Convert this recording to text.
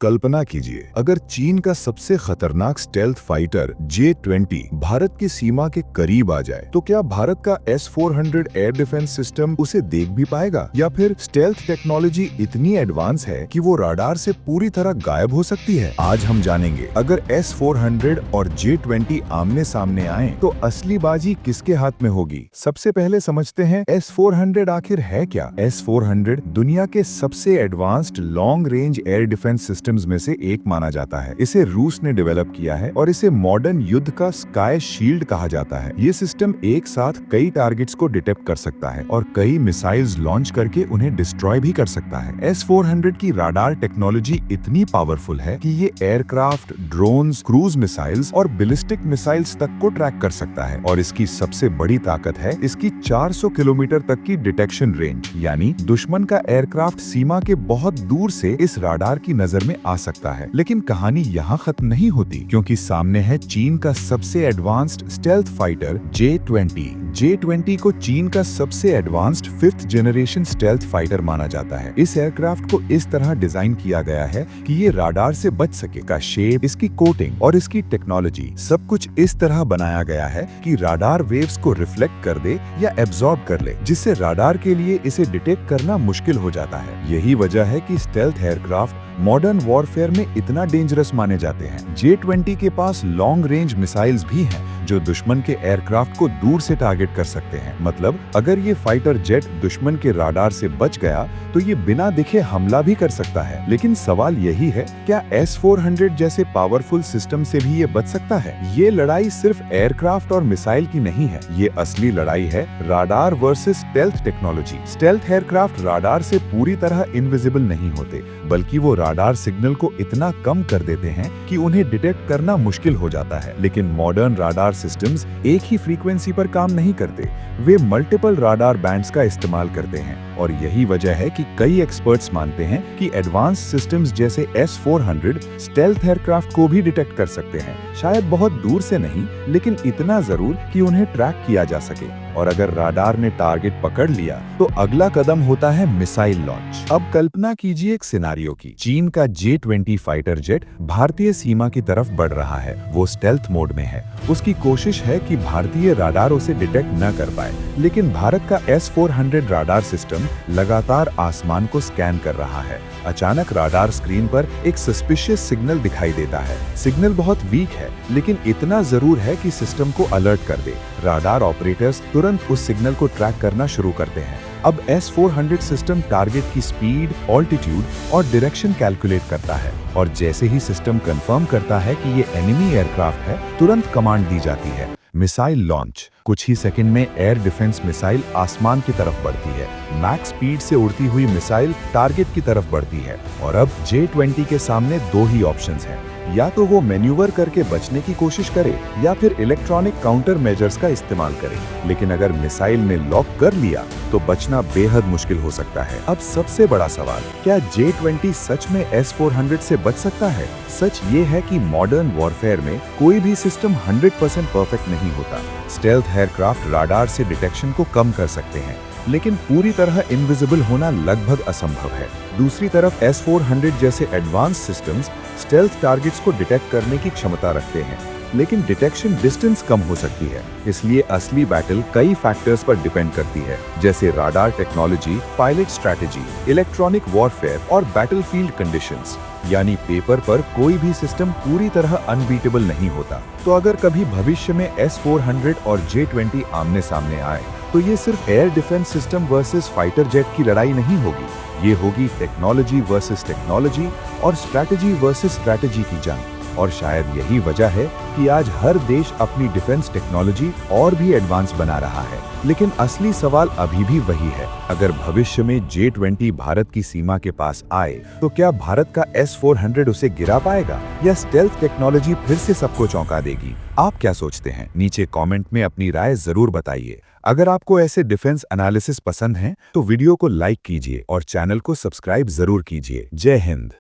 कल्पना कीजिए, अगर चीन का सबसे खतरनाक स्टेल्थ फाइटर J-20 भारत की सीमा के करीब आ जाए, तो क्या भारत का S-400 एयर डिफेंस सिस्टम उसे देख भी पाएगा, या फिर स्टेल्थ टेक्नोलॉजी इतनी एडवांस है कि वो राडार से पूरी तरह गायब हो सकती है? आज हम जानेंगे, अगर S-400 और J-20 आमने सामने आए तो असली बाजी किसके हाथ में होगी। सबसे पहले समझते हैं S-400 आखिर है क्या। S-400 दुनिया के सबसे advanced long range air defence system में से एक माना जाता है। इसे रूस ने डेवलप किया है और इसे मॉडर्न युद्ध का स्काई शील्ड कहा जाता है। ये सिस्टम एक साथ कई टारगेट्स को डिटेक्ट कर सकता है और कई मिसाइल्स लॉन्च करके उन्हें डिस्ट्रॉय भी कर सकता है। S-400 की राडार टेक्नोलॉजी इतनी पावरफुल है कि ये एयरक्राफ्ट, ड्रोन्स, क्रूज मिसाइल्स और बैलिस्टिक मिसाइल्स तक को ट्रैक कर सकता है। और इसकी सबसे बड़ी ताकत है इसकी 400 किलोमीटर तक की डिटेक्शन रेंज, यानी दुश्मन का एयरक्राफ्ट सीमा के बहुत दूर से इस राडार की नजर में आ सकता है। लेकिन कहानी यहाँ खत्म नहीं होती, क्योंकि सामने है चीन का सबसे advanced stealth fighter J-20। J-20 को चीन का सबसे advanced 5th generation stealth fighter माना जाता है। इस एयरक्राफ्ट को इस तरह डिजाइन किया गया है कि ये राडार से बच सके। का शेप, इसकी कोटिंग और इसकी टेक्नोलॉजी सब कुछ इस तरह बनाया गया है कि राडार वेव्स को रिफ्लेक्ट कर दे या एब्जॉर्ब कर ले, जिससे राडार के लिए इसे डिटेक्ट करना मुश्किल हो जाता है। यही वजह है कि स्टेल्थ एयरक्राफ्ट मॉडर्न वॉरफेयर में इतना डेंजरस माने जाते हैं। J-20 के पास लॉन्ग रेंज मिसाइल्स भी हैं, जो दुश्मन के एयरक्राफ्ट को दूर से टारगेट कर सकते हैं। मतलब अगर ये फाइटर जेट दुश्मन के राडार से बच गया तो ये बिना दिखे हमला भी कर सकता है। लेकिन सवाल यही है, क्या S-400 जैसे पावरफुल सिस्टम से भी ये बच सकता है? ये लड़ाई सिर्फ एयरक्राफ्ट और मिसाइल की नहीं है, ये असली लड़ाई है radar versus stealth technology. Stealth aircraft radar से पूरी तरह इनविजिबल नहीं होते, बल्कि वो राडार सिग्नल को इतना कम कर देते हैं कि उन्हें डिटेक्ट करना मुश्किल हो जाता है। लेकिन मॉडर्न राडार सिस्टम्स एक ही फ्रीक्वेंसी पर काम नहीं करते, वे मल्टीपल राडार बैंड्स का इस्तेमाल करते हैं। और यही वजह है कि कई एक्सपर्ट्स मानते हैं कि एडवांस सिस्टम्स जैसे S-400 स्टेल्थ एयरक्राफ्ट को भी डिटेक्ट कर सकते हैं। शायद बहुत दूर से नहीं, लेकिन इतना जरूर कि उन्हें ट्रैक किया जा सके। और अगर राडार ने टारगेट पकड़ लिया तो अगला कदम होता है मिसाइल लॉन्च। अब कल्पना कीजिए एक सिनारियो की। चीन का J-20 फाइटर जेट भारतीय सीमा की तरफ बढ़ रहा है। वो स्टेल्थ मोड में है। उसकी कोशिश है कि भारतीय राडार उसे डिटेक्ट न कर पाए। लेकिन भारत का S-400 राडार सिस्टम लगातार आसमान को स्कैन कर रहा है। अचानक राडार स्क्रीन पर एक सस्पिशियस सिग्नल दिखाई देता है। सिग्नल बहुत वीक है, लेकिन इतना जरूर है कि सिस्टम को अलर्ट कर दे। राडार ऑपरेटर्स तुरंत उस सिग्नल को ट्रैक करना शुरू करते हैं। अब S-400 सिस्टम टारगेट की स्पीड, ऑल्टीट्यूड और डायरेक्शन कैलकुलेट करता है, और जैसे ही सिस्टम कंफर्म करता है कि ये एनिमी एयरक्राफ्ट है, तुरंत कमांड दी जाती है, मिसाइल लॉन्च। कुछ ही सेकंड में एयर डिफेंस मिसाइल आसमान की तरफ बढ़ती है। मैक्स स्पीड से उड़ती हुई मिसाइल टारगेट की तरफ बढ़ती है। और अब J-20 के सामने दो ही ऑप्शंस हैं, या तो वो मैन्यूवर करके बचने की कोशिश करे या फिर इलेक्ट्रॉनिक काउंटर मेजर्स का इस्तेमाल करे। लेकिन अगर मिसाइल ने लॉक कर लिया तो बचना बेहद मुश्किल हो सकता है। अब सबसे बड़ा सवाल, क्या J-20 सच में S-400 से बच सकता है? सच ये है कि मॉडर्न वॉरफेयर में कोई भी सिस्टम 100% परफेक्ट नहीं होता। स्टेल्थ एयरक्राफ्ट राडार से डिटेक्शन को कम कर सकते हैं, लेकिन पूरी तरह इनविजिबल होना लगभग असंभव है। दूसरी तरफ S-400 जैसे एडवांस सिस्टम्स स्टेल्थ टारगेट्स को डिटेक्ट करने की क्षमता रखते हैं, लेकिन डिटेक्शन डिस्टेंस कम हो सकती है। इसलिए असली बैटल कई फैक्टर्स पर डिपेंड करती है, जैसे radar technology, pilot strategy, electronic warfare और बैटलफील्ड कंडीशंस। यानी पेपर पर कोई भी सिस्टम पूरी तरह अनबीटेबल नहीं होता। तो अगर कभी भविष्य में S-400 और J-20 आमने सामने आए, तो ये सिर्फ air defence system versus fighter jet की लड़ाई नहीं होगी। ये होगी टेक्नोलॉजी वर्सेस टेक्नोलॉजी और स्ट्रैटेजी वर्सेस स्ट्रैटेजी की जंग। और शायद यही वजह है कि आज हर देश अपनी डिफेंस टेक्नोलॉजी और भी एडवांस बना रहा है। लेकिन असली सवाल अभी भी वही है, अगर भविष्य में J-20 भारत की सीमा के पास आए तो क्या भारत का S-400 उसे गिरा पाएगा, या स्टेल्थ टेक्नोलॉजी फिर से सबको चौंका देगी? आप क्या सोचते हैं? नीचे कमेंट में अपनी राय जरूर बताइए। अगर आपको ऐसे डिफेंस एनालिसिस पसंद हैं तो वीडियो को लाइक कीजिए और चैनल को सब्सक्राइब जरूर कीजिए। जय हिंद।